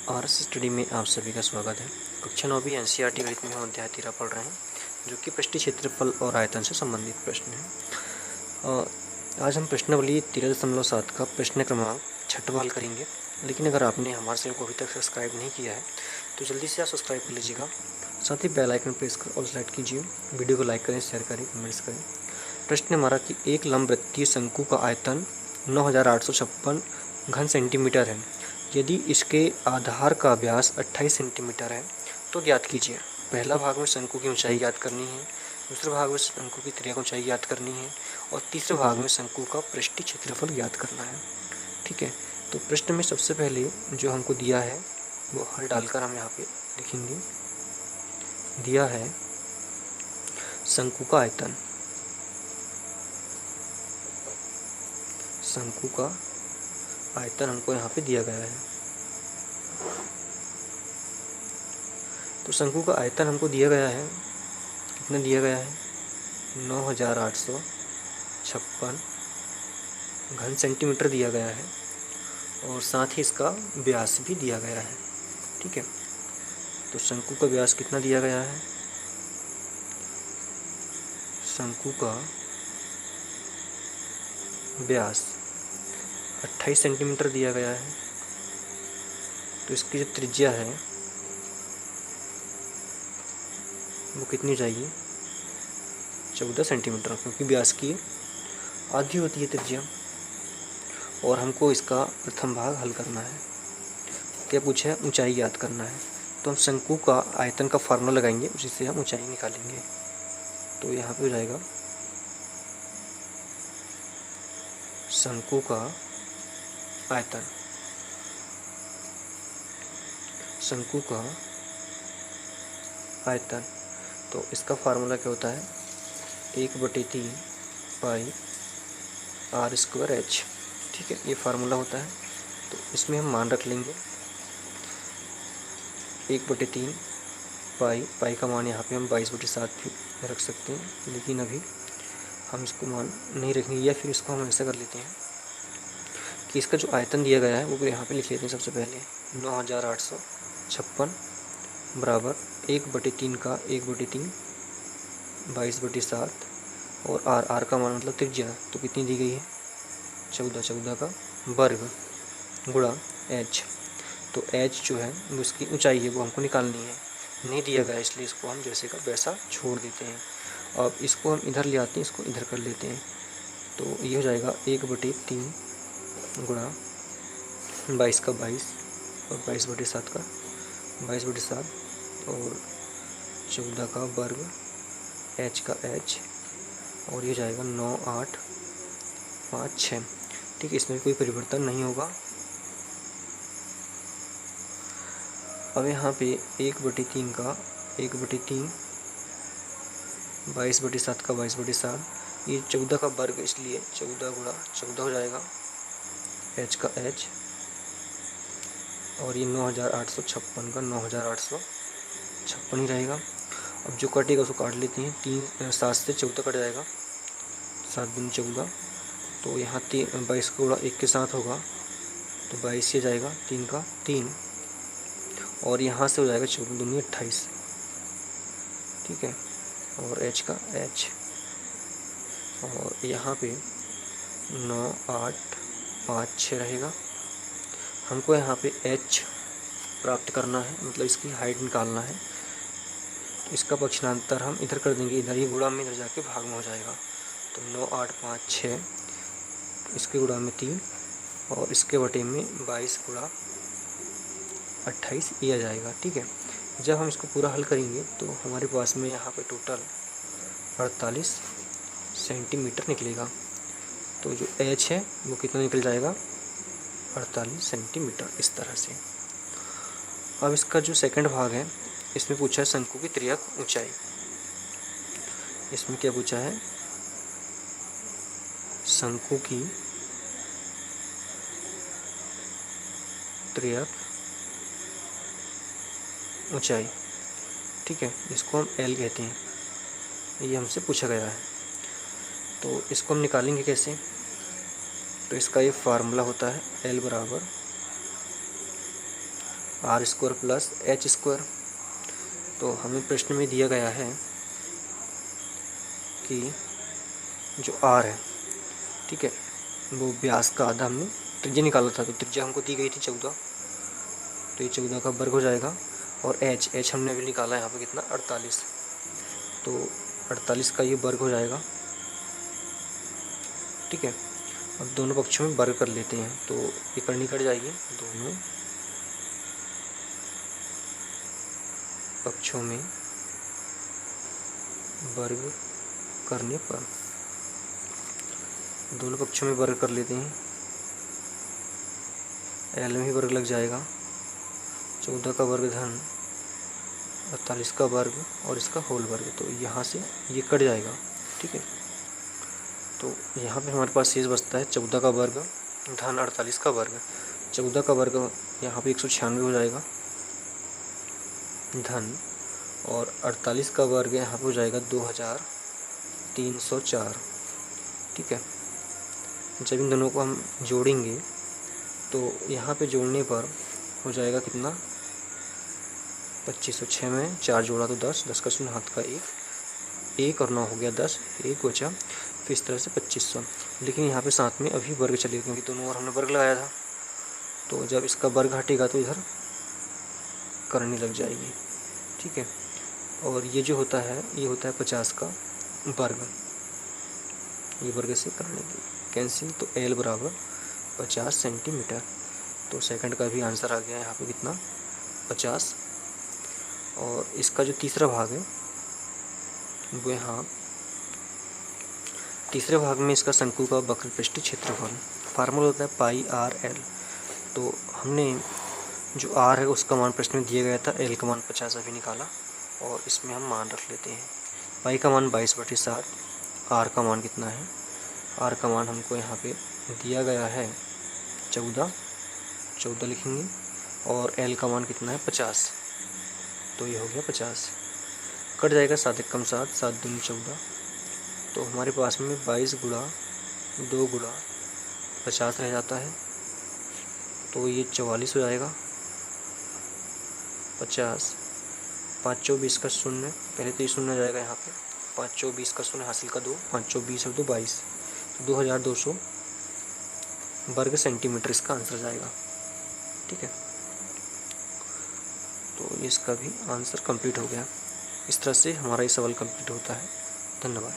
RS study में आप सभी का स्वागत है। कक्षा 9वीं एनसीईआरटी गणित में हम अध्याय 13 पढ़ रहे हैं, जो कि पृष्ठीय क्षेत्रफल और आयतन से संबंधित प्रश्न है। आज हम प्रश्नावली 13.7 का प्रश्न क्रमांक 6वां हल करेंगे। लेकिन अगर आपने हमारे चैनल को अभी तक सब्सक्राइब नहीं किया है तो जल्दी से आप सब्सक्राइब कर लीजिएगा। साथ ही बेल आइकन प्रेस कर ऑल सेलेक्ट कीजिए। वीडियो को लाइक करें, शेयर करें, कमेंट्स करें। प्रश्न हमारा कि एक लंबवृत्तीय शंकु का आयतन 9856 घन सेंटीमीटर है। यदि इसके आधार का व्यास 28 सेंटीमीटर है तो ज्ञात कीजिए। पहला भाग में शंकु की ऊंचाई ज्ञात करनी है, दूसरे भाग में शंकु की त्रिज्या ऊंचाई ज्ञात करनी है और तीसरे भाग में शंकु का पृष्ठीय क्षेत्रफल ज्ञात करना है। ठीक है, तो प्रश्न में सबसे पहले जो हमको दिया है वो हल डालकर हम यहाँ पे लिखेंगे। दिया है शंकु का आयतन, शंकु का आयतन हमको यहाँ पे दिया गया है। तो शंकु का आयतन हमको दिया गया है, कितना दिया गया है? 9856 घन सेंटीमीटर दिया गया है और साथ ही इसका व्यास भी दिया गया है। ठीक है, तो शंकु का व्यास कितना दिया गया है? शंकु का व्यास 28 सेंटीमीटर दिया गया है। तो इसकी जो त्रिज्या है वो कितनी चाहिए? 14 सेंटीमीटर, क्योंकि व्यास की आधी होती है त्रिज्या। और हमको इसका प्रथम भाग हल करना है। क्या पूछा है? ऊंचाई ज्ञात करना है। तो हम शंकु का आयतन का फार्मूला लगाएंगे, उसी से हम ऊंचाई निकालेंगे। तो यहाँ पे हो जाएगा शंकु का आयतन, शंकु का आयतन। तो इसका फार्मूला क्या होता है? 1/3 पाई आर स्क्वायर एच। ठीक है, ये फार्मूला होता है। तो इसमें हम मान रख लेंगे 1/3 पाई का मान यहाँ पे हम 22/7 भी रख सकते हैं, लेकिन अभी हम इसको मान नहीं रखेंगे, या फिर इसको हम ऐसा कर लेते हैं कि इसका जो आयतन दिया गया है वो यहाँ पे लिख लेते हैं। सबसे पहले 9856 बराबर 1/3 का 1/3 22/7 और आर का मान मतलब त्रिज्या, तो कितनी दी गई है? 14 का वर्ग गुणा एच। तो एच जो है वो इसकी ऊंचाई है, वो हमको निकालनी है। नहीं दिया गया इसलिए इसको हम जैसे का वैसा छोड़ देते हैं। अब इसको हम इधर ले आते हैं, इसको इधर कर लेते हैं। तो ये हो जाएगा 1/3 गुणा 22 का 22 और 22/7 का 22/7 और 14 का वर्ग एच का एच, और ये जाएगा 9856। ठीक है, इसमें कोई परिवर्तन नहीं होगा। अब यहाँ पे 1/3 का 1/3 22/7 का 22/7, ये 14 का वर्ग, इसलिए 14 गुणा 14 हो जाएगा एच का एच, और ये 9856 का 9856 ही रहेगा। अब जो कटेगा उसको काट लेते हैं। 7 से 14 कट जाएगा, 7 दूनी 14। तो यहाँ 22 का गुणा 1 के साथ होगा, तो 22 से जाएगा 3 का 3, और यहाँ से हो जाएगा 14 दूनी 28। ठीक है, और एच का एच, और यहाँ पे 9856 रहेगा। हमको यहाँ पे एच प्राप्त करना है, मतलब इसकी हाइट निकालना है। इसका पक्षांतर हम इधर कर देंगे, इधर ही गुणा में इधर जाके भाग में हो जाएगा। तो 9856 इसके गुणा में 3 और इसके बटे में 22 गुणा 28 ये आ जाएगा। ठीक है, जब हम इसको पूरा हल करेंगे तो हमारे पास में यहाँ पे टोटल 48 सेंटीमीटर निकलेगा। तो जो एच है वो कितना निकल जाएगा? 48 सेंटीमीटर, इस तरह से। अब इसका जो सेकंड भाग है, इसमें पूछा है शंकु की त्रिज्या ऊंचाई। इसमें क्या पूछा है? शंकु की त्रिज्या ऊंचाई। ठीक है, इसको हम एल कहते हैं, ये हमसे पूछा गया है। तो इसको हम निकालेंगे कैसे? तो इसका ये फार्मूला होता है L बराबर R square plus H square. तो हमें प्रश्न में दिया गया है कि जो आर है, ठीक है, वो व्यास का आधा हमने त्रिज्या निकाला था, तो त्रिज्या हमको दी गई थी 14, तो ये 14 का वर्ग हो जाएगा। और एच हमने अभी निकाला है यहाँ पे कितना, 48, तो 48 का ये वर्ग हो जाएगा, ठीक है। अब दोनों पक्षों में वर्ग कर लेते हैं, तो ये करनी कट जाएगी, दोनों पक्षों में वर्ग करने पर, दोनों पक्षों में वर्ग कर लेते हैं, एल में ही वर्ग लग जाएगा, 14 का वर्ग धन 48 का वर्ग और इसका होल वर्ग, तो यहाँ से ये कट जाएगा, ठीक है। तो यहाँ पे हमारे पास शेष बचता है 14 का वर्ग धन 48 का वर्ग। 14 का वर्ग यहाँ पे 196 हो जाएगा धन, और 48 का वर्ग यहाँ पे हो जाएगा 2304, ठीक है। जब इन दोनों को हम जोड़ेंगे तो यहाँ पे जोड़ने पर हो जाएगा कितना, 2506 में 4 जोड़ा तो 10, 10 का शून्य हाथ का 1 और 9 हो गया 10, 1 बचा, फिर इस तरह से 2500। लेकिन यहाँ पे साथ में अभी वर्ग चलेगा, क्योंकि दोनों ओर हमने वर्ग लगाया था, तो जब इसका वर्ग हटेगा तो इधर करनी लग जाएगी, ठीक है। और ये जो होता है, ये होता है 50 का वर्ग, ये वर्ग से करने की कैंसिल, तो एल बराबर 50 सेंटीमीटर। तो सेकंड का भी आंसर आ गया यहाँ पे कितना, 50। और इसका जो तीसरा भाग है वो यहाँ, तीसरे भाग में इसका शंकु का वक्र पृष्ठीय क्षेत्रफल फार्मूला होता है पाई आर एल। तो हमने जो आर है उसका मान प्रश्न में दिया गया था, एल का मान 50 अभी निकाला, और इसमें हम मान रख लेते हैं। पाई का मान 22/7, आर का मान कितना है, आर का मान हमको यहाँ पे दिया गया है 14 लिखेंगे, और एल का मान कितना है 50, तो ये हो गया 50। कट जाएगा 7 एकम 7, 7 दूनी 14, तो हमारे पास में 22 गुणा 2 गुणा 50 रह जाता है, तो ये 44 हो जाएगा। 50, 5 चौ 20 का शून्य, पहले तो ये शून्य आ जाएगा यहाँ पे, 5 चौ 20 का शून्य हासिल का 2, 5 चौ 20 और 2 22, 2200 वर्ग सेंटीमीटर इसका आंसर जाएगा, ठीक है। तो इसका भी आंसर कंप्लीट हो गया। इस तरह से हमारा ये सवाल कंप्लीट होता है। धन्यवाद।